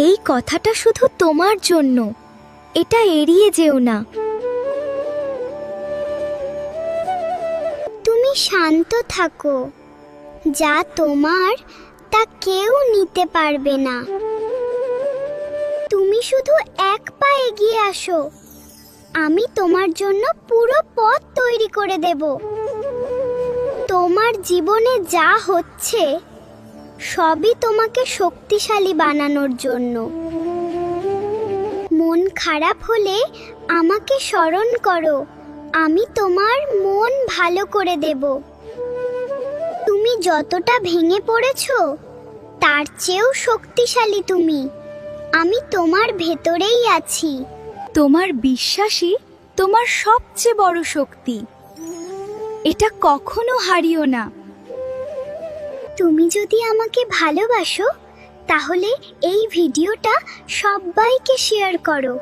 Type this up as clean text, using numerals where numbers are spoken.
এই কথাটা শুধু তোমার জন্য, এটা এড়িয়ে যেও না। তুমি শান্ত থাকো, যা তোমার তা কেউ নিতে পারবে না। তুমি শুধু এক পা এগিয়ে আসো, আমি তোমার জন্য পুরো পথ তৈরি করে দেব। তোমার জীবনে যা হচ্ছে সবই তোমাকে শক্তিশালী বানানোর জন্য। মন খারাপ হলে আমাকে স্মরণ করো, আমি তোমার মন ভালো করে দেব। তুমি যতটা ভেঙে পড়েছো তার চেয়েও শক্তিশালী তুমি। আমি তোমার ভেতরেই আছি। তোমার বিশ্বাসই তোমার সবচেয়ে বড় শক্তি, এটা কখনো হারিও না। তুমি যদি আমাকে ভালোবাসো তাহলে এই ভিডিওটা সবাইকে শেয়ার করো।